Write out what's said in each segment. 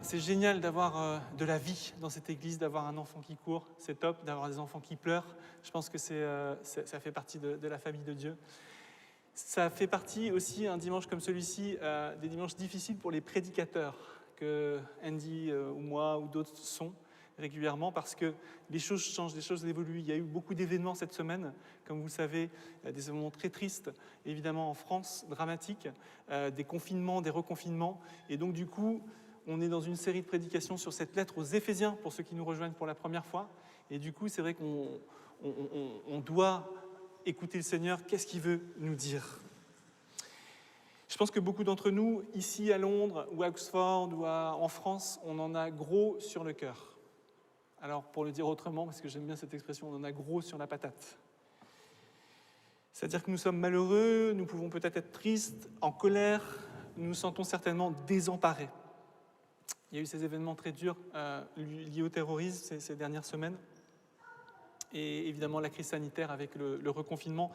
C'est génial d'avoir de la vie dans cette église, d'avoir un enfant qui court, c'est top, d'avoir des enfants qui pleurent. Je pense que ça fait partie de la famille de Dieu. Ça fait partie aussi, un dimanche comme celui-ci, des dimanches difficiles pour les prédicateurs, que Andy ou moi ou d'autres sont régulièrement, parce que les choses changent, les choses évoluent. Il y a eu beaucoup d'événements cette semaine, comme vous le savez, des événements très tristes, évidemment en France, dramatiques, des confinements, des reconfinements, et donc du coup, on est dans une série de prédications sur cette lettre aux Éphésiens, pour ceux qui nous rejoignent pour la première fois, et du coup, c'est vrai qu'on doit écouter le Seigneur, qu'est-ce qu'il veut nous dire. Je pense que beaucoup d'entre nous, ici à Londres, ou à Oxford, ou en France, on en a gros sur le cœur. Alors, pour le dire autrement, parce que j'aime bien cette expression, on en a gros sur la patate. C'est-à-dire que nous sommes malheureux, nous pouvons peut-être être tristes, en colère, nous nous sentons certainement désemparés. Il y a eu ces événements très durs liés au terrorisme ces dernières semaines. Et évidemment la crise sanitaire avec le reconfinement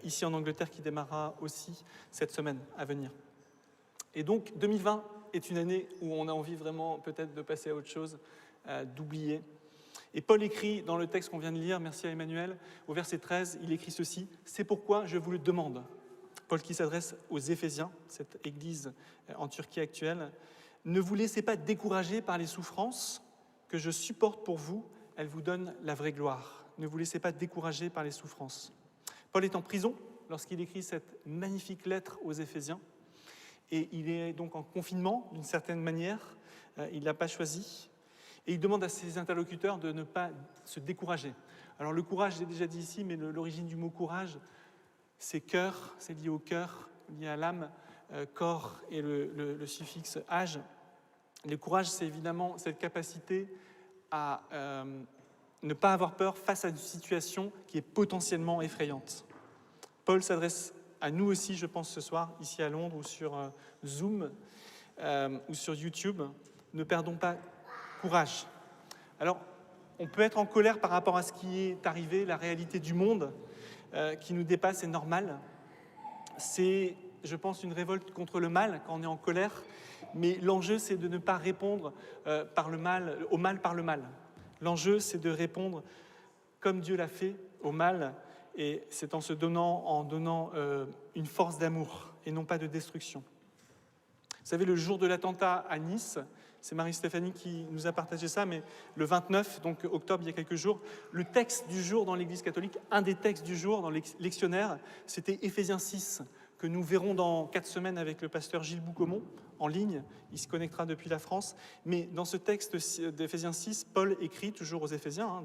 ici en Angleterre qui démarrera aussi cette semaine à venir. Et donc 2020 est une année où on a envie vraiment peut-être de passer à autre chose, d'oublier. Et Paul écrit dans le texte qu'on vient de lire, merci à Emmanuel, au verset 13, il écrit ceci, « C'est pourquoi je vous le demande ». Paul qui s'adresse aux Éphésiens, cette église en Turquie actuelle, « Ne vous laissez pas décourager par les souffrances que je supporte pour vous, elles vous donnent la vraie gloire. Ne vous laissez pas décourager par les souffrances. » Paul est en prison lorsqu'il écrit cette magnifique lettre aux Éphésiens, et il est donc en confinement d'une certaine manière, il ne l'a pas choisi, et il demande à ses interlocuteurs de ne pas se décourager. Alors le courage, j'ai déjà dit ici, mais l'origine du mot courage, c'est cœur, c'est lié au cœur, lié à l'âme, corps et le suffixe âge. Le courage, c'est évidemment cette capacité à ne pas avoir peur face à une situation qui est potentiellement effrayante. Paul s'adresse à nous aussi, je pense, ce soir, ici à Londres, ou sur Zoom, ou sur YouTube. Ne perdons pas courage. Alors, on peut être en colère par rapport à ce qui est arrivé, la réalité du monde qui nous dépasse, c'est normal. C'est, je pense, une révolte contre le mal quand on est en colère, mais l'enjeu, c'est de ne pas répondre au mal par le mal. L'enjeu, c'est de répondre comme Dieu l'a fait au mal, et c'est en donnant une force d'amour et non pas de destruction. Vous savez, le jour de l'attentat à Nice, c'est Marie-Stéphanie qui nous a partagé ça, mais le 29, donc octobre, il y a quelques jours, le texte du jour dans l'Église catholique, un des textes du jour dans les lectionnaires, c'était Éphésiens 6, que nous verrons dans 4 semaines avec le pasteur Gilles Boucaumont, en ligne, il se connectera depuis la France. Mais dans ce texte d'Éphésiens 6, Paul écrit, toujours aux Éphésiens,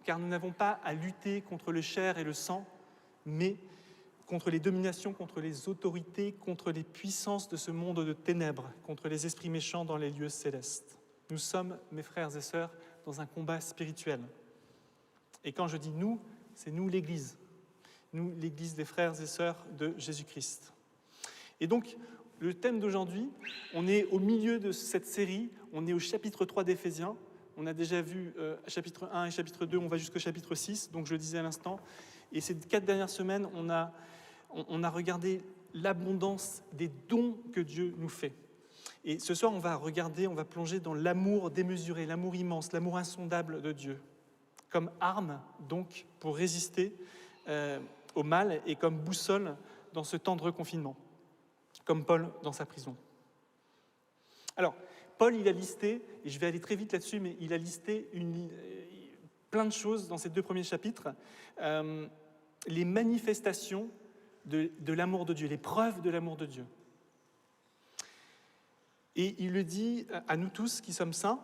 car nous n'avons pas à lutter contre le chair et le sang, mais contre les dominations, contre les autorités, contre les puissances de ce monde de ténèbres, contre les esprits méchants dans les lieux célestes. Nous sommes, mes frères et sœurs, dans un combat spirituel. Et quand je dis nous, c'est nous l'Église. Nous, l'Église des frères et sœurs de Jésus-Christ. Et donc, le thème d'aujourd'hui, on est au milieu de cette série, on est au chapitre 3 d'Éphésiens. On a déjà vu chapitre 1 et chapitre 2, on va jusqu'au chapitre 6, donc je le disais à l'instant. Et ces 4 dernières semaines, on a regardé l'abondance des dons que Dieu nous fait. Et ce soir, on va plonger dans l'amour démesuré, l'amour immense, l'amour insondable de Dieu, comme arme, donc, pour résister au mal et comme boussole dans ce temps de reconfinement, comme Paul dans sa prison. Alors, Paul, il a listé, et je vais aller très vite là-dessus, mais il a listé plein de choses dans ces 2 premiers chapitres, les manifestations de l'amour de Dieu, les preuves de l'amour de Dieu. Et il le dit à nous tous qui sommes saints,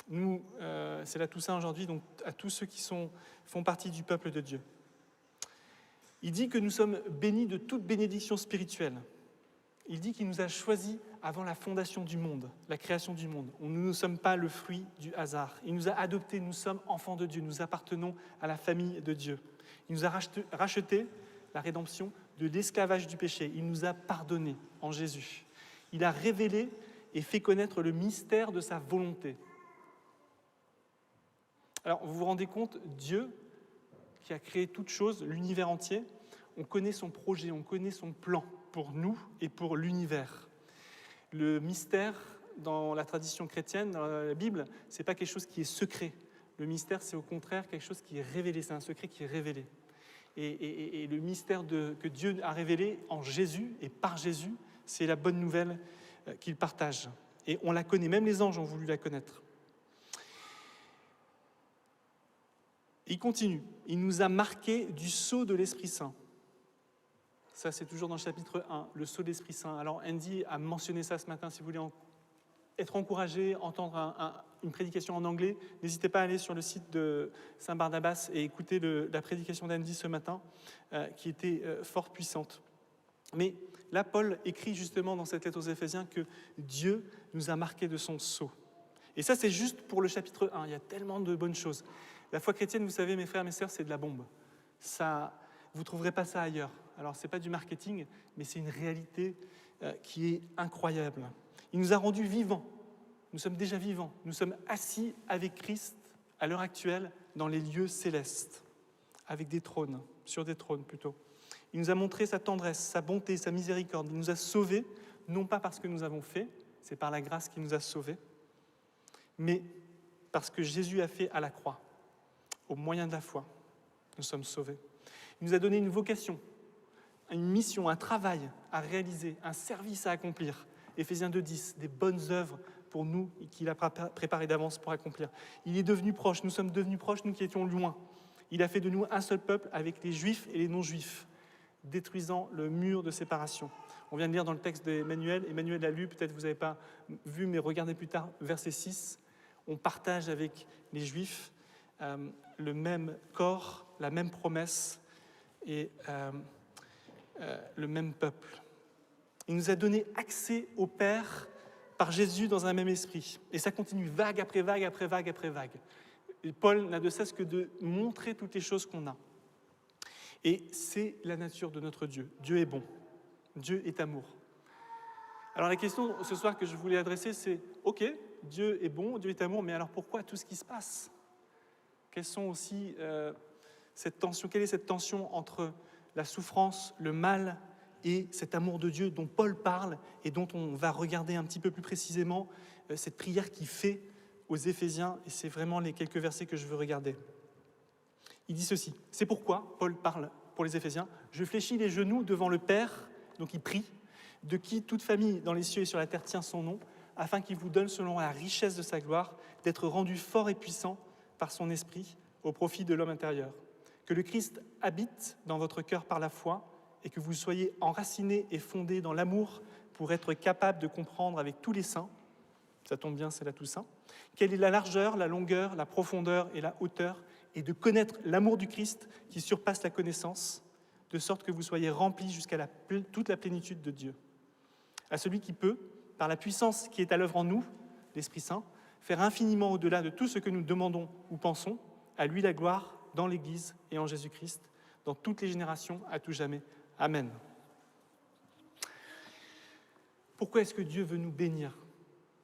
nous, c'est la Toussaint aujourd'hui, donc à tous ceux qui font partie du peuple de Dieu. Il dit que nous sommes bénis de toute bénédiction spirituelle. Il dit qu'il nous a choisis avant la fondation du monde, la création du monde. Nous ne sommes pas le fruit du hasard. Il nous a adoptés, nous sommes enfants de Dieu, nous appartenons à la famille de Dieu. Il nous a rachetés, la rédemption, de l'esclavage du péché. Il nous a pardonnés en Jésus. Il a révélé et fait connaître le mystère de sa volonté. Alors, vous vous rendez compte, Dieu, qui a créé toute chose, l'univers entier, on connaît son projet, on connaît son plan pour nous et pour l'univers. Le mystère dans la tradition chrétienne, dans la Bible, ce n'est pas quelque chose qui est secret. Le mystère, c'est au contraire quelque chose qui est révélé, c'est un secret qui est révélé. Et le mystère que Dieu a révélé en Jésus et par Jésus, c'est la bonne nouvelle qu'il partage. Et on la connaît, même les anges ont voulu la connaître. Il continue, il nous a marqué du sceau de l'Esprit Saint. Ça, c'est toujours dans le chapitre 1, le sceau de l'Esprit Saint. Alors, Andy a mentionné ça ce matin. Si vous voulez être encouragé, entendre une prédication en anglais, n'hésitez pas à aller sur le site de Saint-Barnabas et écouter la prédication d'Andy ce matin, qui était fort puissante. Mais là, Paul écrit justement dans cette lettre aux Éphésiens que Dieu nous a marqués de son sceau. Et ça, c'est juste pour le chapitre 1. Il y a tellement de bonnes choses. La foi chrétienne, vous savez, mes frères et mes sœurs, c'est de la bombe. Ça, vous ne trouverez pas ça ailleurs. Alors, ce n'est pas du marketing, mais c'est une réalité qui est incroyable. Il nous a rendus vivants. Nous sommes déjà vivants. Nous sommes assis avec Christ, à l'heure actuelle, dans les lieux célestes, avec des trônes, sur des trônes plutôt. Il nous a montré sa tendresse, sa bonté, sa miséricorde. Il nous a sauvés, non pas parce que nous avons fait, c'est par la grâce qu'il nous a sauvés, mais parce que Jésus a fait à la croix. Au moyen de la foi, nous sommes sauvés. Il nous a donné une vocation, une mission, un travail à réaliser, un service à accomplir. Éphésiens 2:10, des bonnes œuvres pour nous qu'il a préparées d'avance pour accomplir. Il est devenu proche, nous sommes devenus proches, nous qui étions loin. Il a fait de nous un seul peuple avec les juifs et les non-juifs, détruisant le mur de séparation. On vient de lire dans le texte d'Emmanuel, Emmanuel l'a lu, peut-être vous n'avez pas vu, mais regardez plus tard, verset 6. On partage avec les juifs le même corps, la même promesse et le même peuple. Il nous a donné accès au Père par Jésus dans un même esprit. Et ça continue vague après vague, après vague, après vague. Et Paul n'a de cesse que de montrer toutes les choses qu'on a. Et c'est la nature de notre Dieu. Dieu est bon. Dieu est amour. Alors la question ce soir que je voulais adresser, c'est « Ok, Dieu est bon, Dieu est amour, mais alors pourquoi tout ce qui se passe ?» Quelles sont aussi cette tension, quelle est cette tension entre la souffrance, le mal et cet amour de Dieu dont Paul parle et dont on va regarder un petit peu plus précisément cette prière qu'il fait aux Éphésiens, et c'est vraiment les quelques versets que je veux regarder. Il dit ceci, c'est pourquoi Paul parle pour les Éphésiens, « Je fléchis les genoux devant le Père », donc il prie, « de qui toute famille dans les cieux et sur la terre tient son nom, afin qu'il vous donne selon la richesse de sa gloire, d'être rendu fort et puissant par son esprit au profit de l'homme intérieur. Que le Christ habite dans votre cœur par la foi et que vous soyez enracinés et fondés dans l'amour pour être capables de comprendre avec tous les saints, ça tombe bien, c'est la Toussaint, quelle est la largeur, la longueur, la profondeur et la hauteur, et de connaître l'amour du Christ qui surpasse la connaissance, de sorte que vous soyez remplis jusqu'à toute la plénitude de Dieu. À celui qui peut, par la puissance qui est à l'œuvre en nous, l'Esprit Saint, faire infiniment au-delà de tout ce que nous demandons ou pensons, à lui la gloire dans l'Église et en Jésus-Christ, dans toutes les générations, à tout jamais. Amen. Pourquoi est-ce que Dieu veut nous bénir ?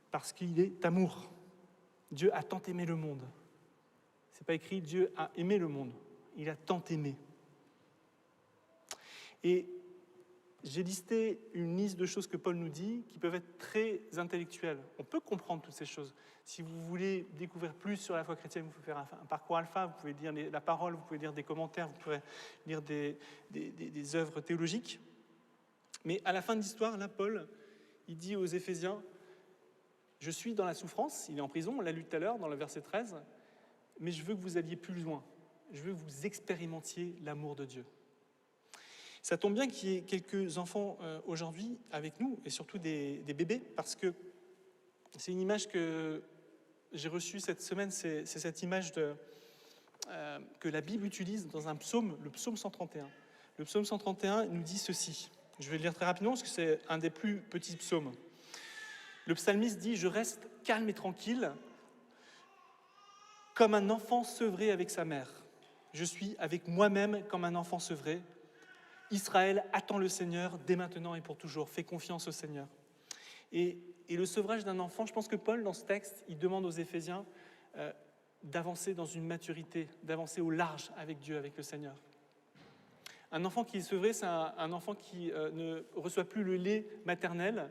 Parce qu'il est amour. Dieu a tant aimé le monde. C'est pas écrit « Dieu a aimé le monde », il a tant aimé. Et j'ai listé une liste de choses que Paul nous dit qui peuvent être très intellectuelles. On peut comprendre toutes ces choses. Si vous voulez découvrir plus sur la foi chrétienne, vous pouvez faire un parcours alpha, vous pouvez lire la parole, vous pouvez lire des commentaires, vous pouvez lire des œuvres théologiques. Mais à la fin de l'histoire, là, Paul, il dit aux Éphésiens, « Je suis dans la souffrance », il est en prison, on l'a lu tout à l'heure dans le verset 13, « mais je veux que vous alliez plus loin. Je veux que vous expérimentiez l'amour de Dieu. » Ça tombe bien qu'il y ait quelques enfants aujourd'hui avec nous, et surtout des bébés, parce que c'est une image que j'ai reçue cette semaine, c'est cette image que la Bible utilise dans un psaume, le psaume 131. Le psaume 131 nous dit ceci. Je vais le lire très rapidement parce que c'est un des plus petits psaumes. Le psalmiste dit « Je reste calme et tranquille, comme un enfant sevré avec sa mère. Je suis avec moi-même comme un enfant sevré. Israël attend le Seigneur dès maintenant et pour toujours. Fais confiance au Seigneur. » Et le sevrage d'un enfant, je pense que Paul, dans ce texte, il demande aux Éphésiens d'avancer dans une maturité, d'avancer au large avec Dieu, avec le Seigneur. Un enfant qui est sevré, c'est un enfant qui ne reçoit plus le lait maternel,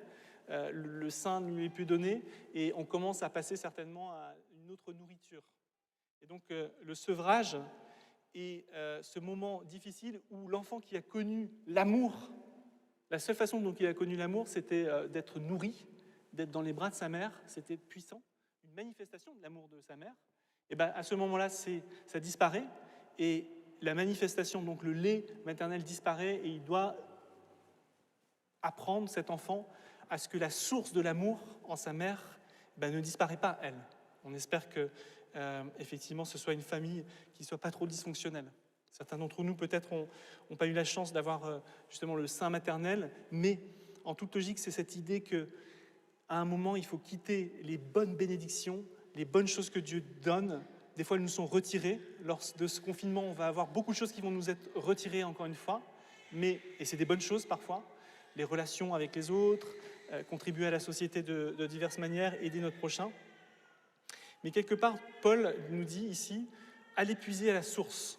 le sein ne lui est plus donné, et on commence à passer certainement à une autre nourriture. Et donc le sevrage est ce moment difficile où l'enfant qui a connu l'amour, la seule façon dont il a connu l'amour, c'était d'être nourri, d'être dans les bras de sa mère, c'était puissant, une manifestation de l'amour de sa mère. Et bien à ce moment-là, ça disparaît, et la manifestation, donc le lait maternel disparaît, et il doit apprendre, cet enfant, à ce que la source de l'amour en sa mère ne disparaît pas, elle. On espère que, effectivement, ce soit une famille qui ne soit pas trop dysfonctionnelle. Certains d'entre nous, peut-être, n'ont pas eu la chance d'avoir justement le sein maternel, mais en toute logique, c'est cette idée qu'à un moment, il faut quitter les bonnes bénédictions, les bonnes choses que Dieu donne. Des fois, elles nous sont retirées. Lors de ce confinement, on va avoir beaucoup de choses qui vont nous être retirées, encore une fois, et c'est des bonnes choses parfois. Les relations avec les autres, contribuer à la société de diverses manières, aider notre prochain. Mais quelque part, Paul nous dit ici, allez puiser à la source,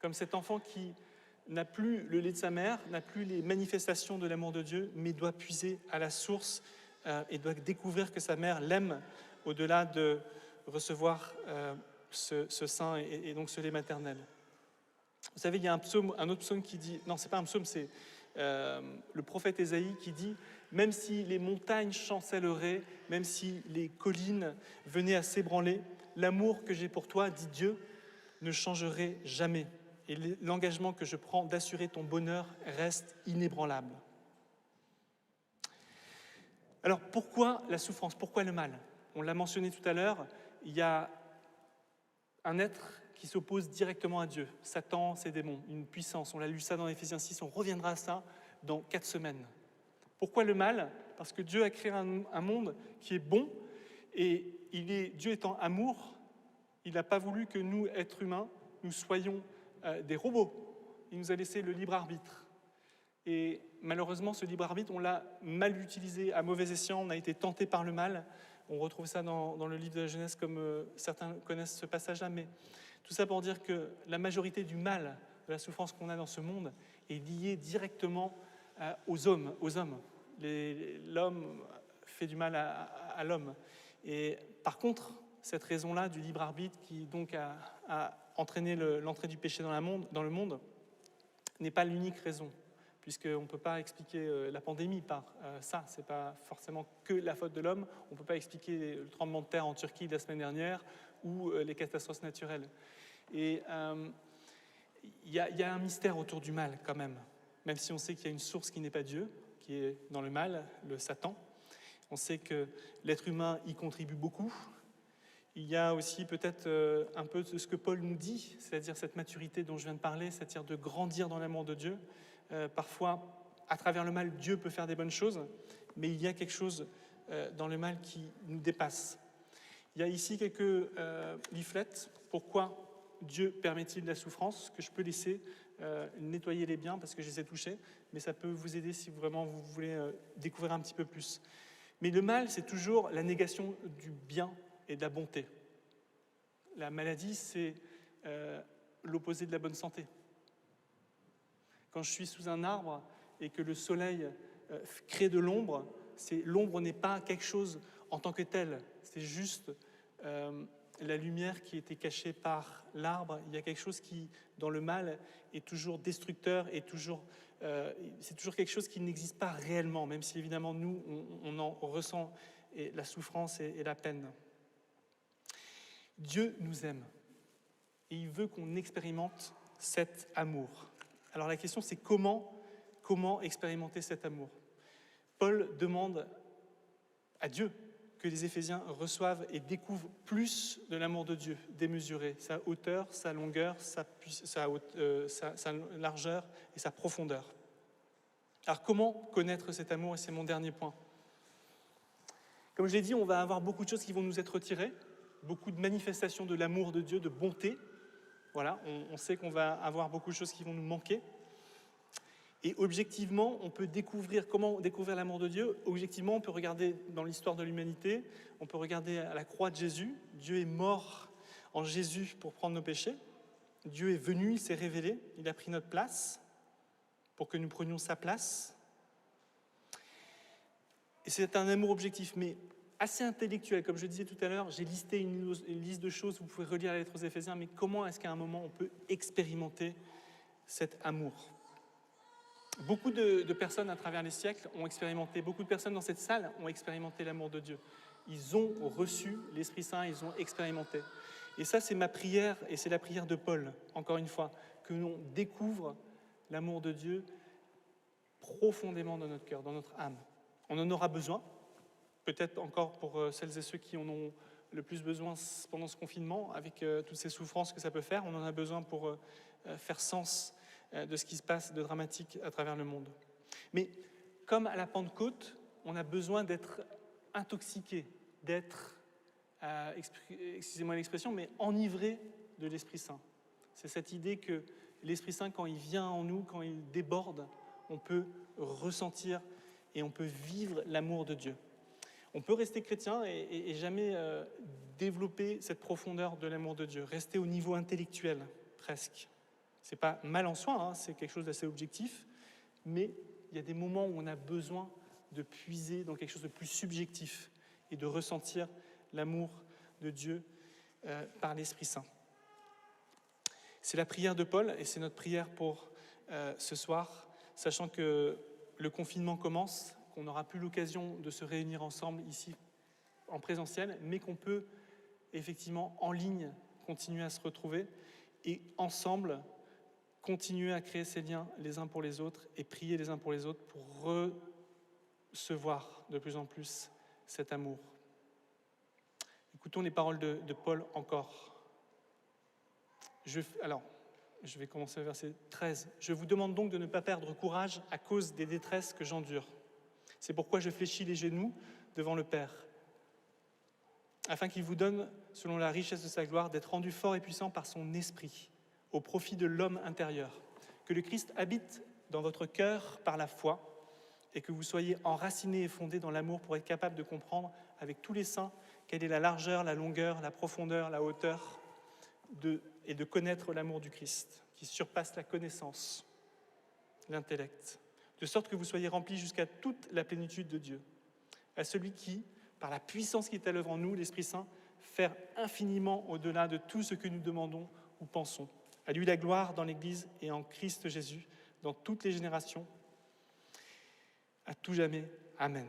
comme cet enfant qui n'a plus le lait de sa mère, n'a plus les manifestations de l'amour de Dieu, mais doit puiser à la source et doit découvrir que sa mère l'aime au-delà de recevoir ce sein et donc ce lait maternel. Vous savez, il y a un autre psaume qui dit, non, c'est pas un psaume, c'est le prophète Ésaïe qui dit « Même si les montagnes chancelleraient, même si les collines venaient à s'ébranler, l'amour que j'ai pour toi, dit Dieu, ne changerait jamais. Et l'engagement que je prends d'assurer ton bonheur reste inébranlable. » Alors pourquoi la souffrance? Pourquoi le mal? On l'a mentionné tout à l'heure, il y a un être qui s'oppose directement à Dieu. Satan, ses démons, une puissance. On l'a lu ça dans Éphésiens 6, on reviendra à ça dans 4 semaines. Pourquoi le mal? Parce que Dieu a créé un monde qui est bon, et Dieu étant amour, il n'a pas voulu que nous, êtres humains, nous soyons des robots. Il nous a laissé le libre arbitre. Et malheureusement, ce libre arbitre, on l'a mal utilisé à mauvais escient, on a été tenté par le mal. On retrouve ça dans le livre de la Genèse, comme certains connaissent ce passage-là, mais tout ça pour dire que la majorité du mal, de la souffrance qu'on a dans ce monde, est liée directement aux hommes. L'homme fait du mal à l'homme. Et par contre, cette raison-là du libre arbitre qui donc a entraîné l'entrée du péché dans le monde n'est pas l'unique raison, puisqu'on ne peut pas expliquer la pandémie par ça. Ce n'est pas forcément que la faute de l'homme. On ne peut pas expliquer le tremblement de terre en Turquie la semaine dernière ou les catastrophes naturelles. Et il y a un mystère autour du mal quand même si on sait qu'il y a une source qui n'est pas Dieu, qui est dans le mal, le Satan. On sait que l'être humain y contribue beaucoup. Il y a aussi peut-être un peu de ce que Paul nous dit, c'est-à-dire cette maturité dont je viens de parler, c'est-à-dire de grandir dans l'amour de Dieu. Parfois, à travers le mal, Dieu peut faire des bonnes choses, mais il y a quelque chose dans le mal qui nous dépasse. Il y a ici quelques leaflets. Pourquoi Dieu permet-il la souffrance? Que je peux laisser nettoyer les biens parce que je les ai touchés, mais ça peut vous aider si vraiment vous voulez découvrir un petit peu plus. Mais le mal, c'est toujours la négation du bien et de la bonté. La maladie, c'est l'opposé de la bonne santé. Quand je suis sous un arbre et que le soleil crée de l'ombre, l'ombre n'est pas quelque chose en tant que tel, c'est juste la lumière qui était cachée par l'arbre. Il y a quelque chose qui, dans le mal, est toujours destructeur, et c'est toujours quelque chose qui n'existe pas réellement, même si évidemment nous, on en ressent la souffrance et la peine. Dieu nous aime et il veut qu'on expérimente cet amour. Alors la question, c'est comment expérimenter cet amour? Paul demande à Dieu que les Éphésiens reçoivent et découvrent plus de l'amour de Dieu, démesuré, sa hauteur, sa longueur, sa largeur et sa profondeur. Alors comment connaître cet amour? Et c'est mon dernier point. Comme je l'ai dit, on va avoir beaucoup de choses qui vont nous être retirées, beaucoup de manifestations de l'amour de Dieu, de bonté. Voilà, on sait qu'on va avoir beaucoup de choses qui vont nous manquer. Et objectivement, on peut comment découvrir l'amour de Dieu. Objectivement, on peut regarder dans l'histoire de l'humanité, on peut regarder à la croix de Jésus. Dieu est mort en Jésus pour prendre nos péchés. Dieu est venu, il s'est révélé, il a pris notre place pour que nous prenions sa place. Et c'est un amour objectif, mais assez intellectuel. Comme je disais tout à l'heure, j'ai listé une liste de choses, vous pouvez relire la lettre aux Éphésiens, mais comment est-ce qu'à un moment on peut expérimenter cet amour? Beaucoup de personnes à travers les siècles ont expérimenté, beaucoup de personnes dans cette salle ont expérimenté l'amour de Dieu. Ils ont reçu l'Esprit Saint, ils ont expérimenté. Et ça, c'est ma prière, et c'est la prière de Paul, encore une fois, que l'on découvre l'amour de Dieu profondément dans notre cœur, dans notre âme. On en aura besoin, peut-être encore pour celles et ceux qui en ont le plus besoin pendant ce confinement, avec toutes ces souffrances que ça peut faire. On en a besoin pour faire sens de ce qui se passe de dramatique à travers le monde. Mais comme à la Pentecôte, on a besoin d'être intoxiqué, d'être, excusez-moi l'expression, mais enivré de l'Esprit Saint. C'est cette idée que l'Esprit Saint, quand il vient en nous, quand il déborde, on peut ressentir et on peut vivre l'amour de Dieu. On peut rester chrétien et jamais développer cette profondeur de l'amour de Dieu, rester au niveau intellectuel, presque. C'est pas mal en soi, hein, c'est quelque chose d'assez objectif, mais il y a des moments où on a besoin de puiser dans quelque chose de plus subjectif et de ressentir l'amour de Dieu par l'Esprit Saint. C'est la prière de Paul et c'est notre prière pour ce soir, sachant que le confinement commence, qu'on n'aura plus l'occasion de se réunir ensemble ici en présentiel, mais qu'on peut effectivement en ligne continuer à se retrouver et ensemble continuer à créer ces liens les uns pour les autres et prier les uns pour les autres pour recevoir de plus en plus cet amour. Écoutons les paroles de Paul encore. Je vais commencer au verset 13. « Je vous demande donc de ne pas perdre courage à cause des détresses que j'endure. C'est pourquoi je fléchis les genoux devant le Père, afin qu'il vous donne, selon la richesse de sa gloire, d'être rendu fort et puissant par son esprit, au profit de l'homme intérieur. Que le Christ habite dans votre cœur par la foi, et que vous soyez enracinés et fondés dans l'amour pour être capables de comprendre avec tous les saints quelle est la largeur, la longueur, la profondeur, la hauteur, et de connaître l'amour du Christ, qui surpasse la connaissance, l'intellect, de sorte que vous soyez remplis jusqu'à toute la plénitude de Dieu. À celui qui, par la puissance qui est à l'œuvre en nous, l'Esprit Saint, fait infiniment au-delà de tout ce que nous demandons ou pensons. À lui la gloire dans l'Église et en Christ Jésus, dans toutes les générations, à tout jamais. Amen.